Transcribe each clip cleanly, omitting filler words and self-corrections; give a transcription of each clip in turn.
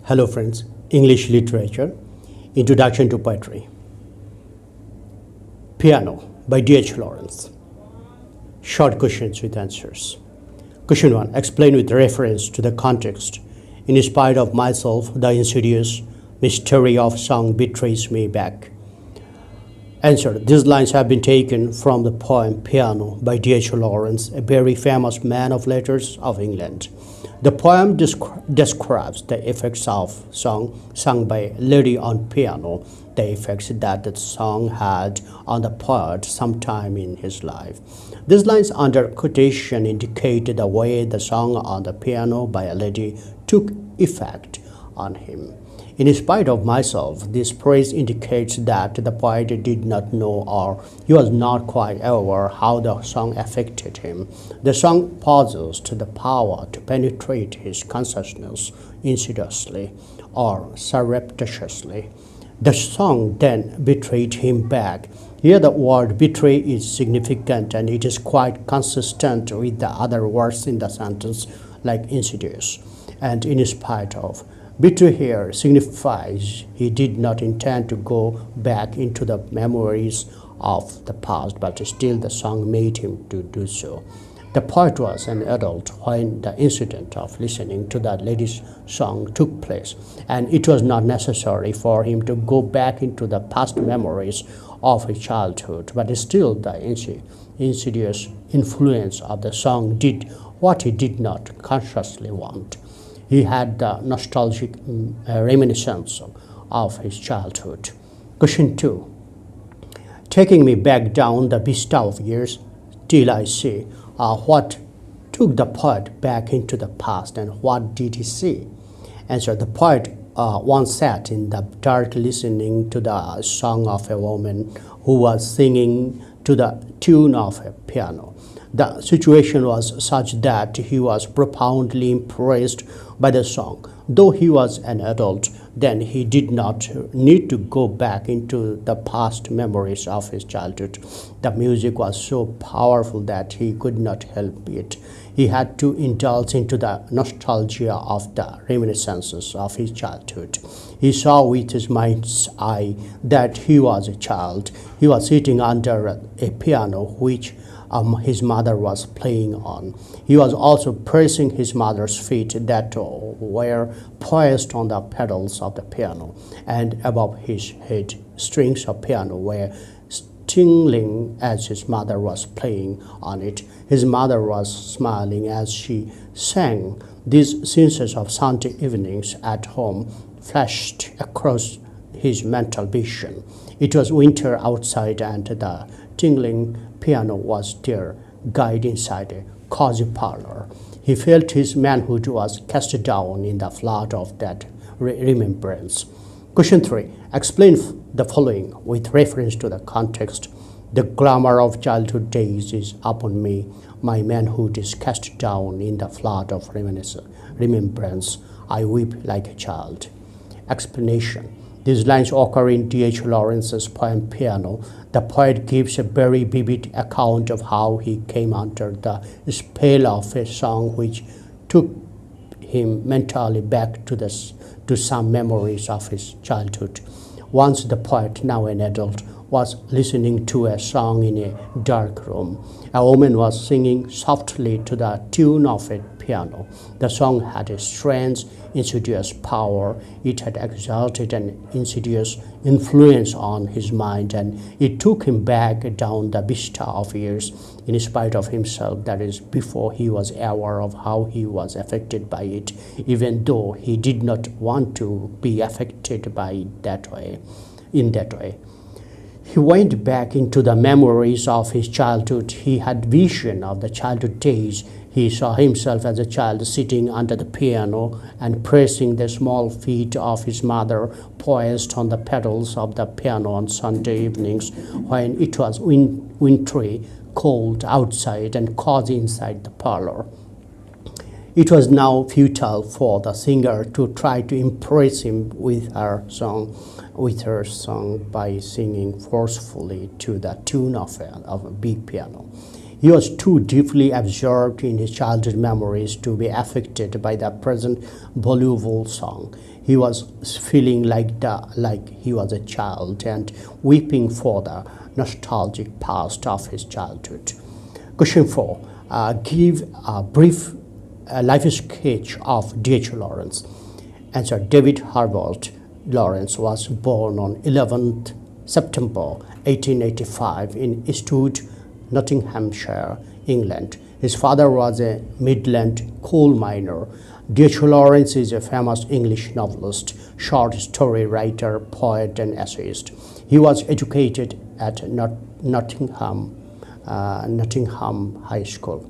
Hello friends, English Literature, Introduction to Poetry. Piano by D.H. Lawrence. Short questions with answers. Question 1. Explain with reference to the context. In spite of myself, the insidious mystery of song betrays me back. Answer. These lines have been taken from the poem Piano by D.H. Lawrence, a very famous man of letters of England. The poem describes the effects of song sung by a lady on piano, the effects that the song had on the poet sometime in his life. These lines under quotation indicate the way the song on the piano by a lady took effect on him. In spite of myself, this phrase indicates that the poet did not know or he was not quite aware how the song affected him. The song possessed the power to penetrate his consciousness insidiously or surreptitiously. The song then betrayed him back. Here the word betray is significant and it is quite consistent with the other words in the sentence like insidious and in spite of. Betray here signifies he did not intend to go back into the memories of the past, but still the song made him to do so. The poet was an adult when the incident of listening to that lady's song took place, and it was not necessary for him to go back into the past memories of his childhood, but still the insidious influence of the song did what he did not consciously want. He had the nostalgic reminiscence of his childhood. Question 2. Taking me back down the vista of years till I see what took the poet back into the past and what did he see? Answer. The poet once sat in the dark listening to the song of a woman who was singing to the tune of a piano. The situation was such that he was profoundly impressed by the song. Though he was an adult, then he did not need to go back into the past memories of his childhood. The music was so powerful that he could not help it. He had to indulge into the nostalgia of the reminiscences of his childhood. He saw with his mind's eye that he was a child. He was sitting under a piano which his mother was playing on. He was also pressing his mother's feet that were poised on the pedals of the piano, and above his head strings of piano were tingling as his mother was playing on it. His mother was smiling as she sang. These scenes of Sunday evenings at home flashed across his mental vision. It was winter outside and the tingling piano was their guide inside a cozy parlor. He felt his manhood was cast down in the flood of that remembrance. Question 3. Explain the following with reference to the context. The glamour of childhood days is upon me. My manhood is cast down in the flood of remembrance. I weep like a child. Explanation. These lines occur in D.H. Lawrence's poem Piano. The poet gives a very vivid account of how he came under the spell of a song which took him mentally back to some memories of his childhood. Once the poet, now an adult, was listening to a song in a dark room. A woman was singing softly to the tune of a piano. The song had a strange, insidious power. It had exerted an insidious influence on his mind, and it took him back down the vista of years in spite of himself, that is, before he was aware of how he was affected by it, even though he did not want to be affected by it in that way. He went back into the memories of his childhood. He had vision of the childhood days. He saw himself as a child sitting under the piano and pressing the small feet of his mother poised on the pedals of the piano on Sunday evenings when it was wintry, cold outside and cozy inside the parlor. It was now futile for the singer to try to impress him with her song by singing forcefully to the tune of a big piano. He was too deeply absorbed in his childhood memories to be affected by the present voluble song. He was feeling like he was a child and weeping for the nostalgic past of his childhood. Question 4. Give a brief life sketch of D.H. Lawrence. Answer. David Herbert Lawrence was born on 11th September 1885 in Eastwood, Nottinghamshire, England. His father was a Midland coal miner. D.H. Lawrence is a famous English novelist, short story writer, poet, and essayist. He was educated at Nottingham High School.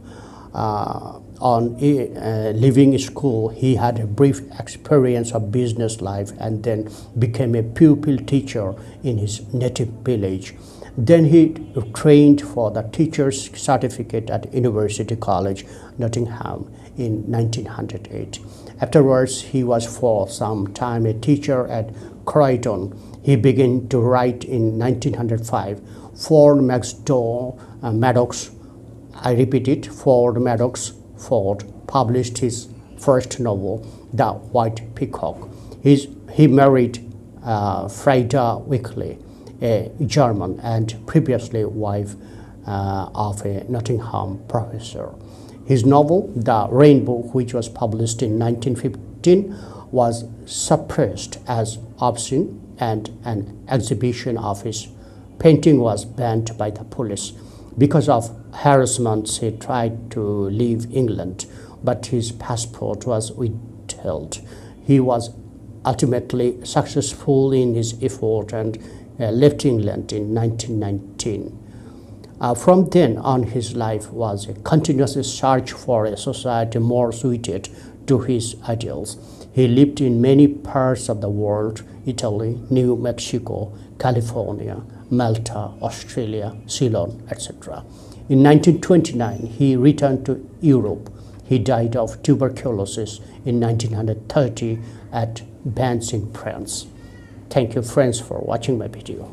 On leaving school, he had a brief experience of business life and then became a pupil teacher in his native village. Then he trained for the teacher's certificate at University College, Nottingham in 1908. Afterwards, he was for some time a teacher at Croydon. He began to write in 1905. Ford Madox published his first novel, The White Peacock. He married Frida Weekly, a German and previously wife of a Nottingham professor. His novel, The Rainbow, which was published in 1915, was suppressed as obscene, and an exhibition of his painting was banned by the police. Because of harassments, he tried to leave England, but his passport was withheld. He was ultimately successful in his effort and left England in 1919. From then on, his life was a continuous search for a society more suited to his ideals. He lived in many parts of the world: Italy, New Mexico, California, Malta, Australia, Ceylon, etc. In 1929, he returned to Europe. He died of tuberculosis in 1930 at Vannes in France. Thank you, friends, for watching my video.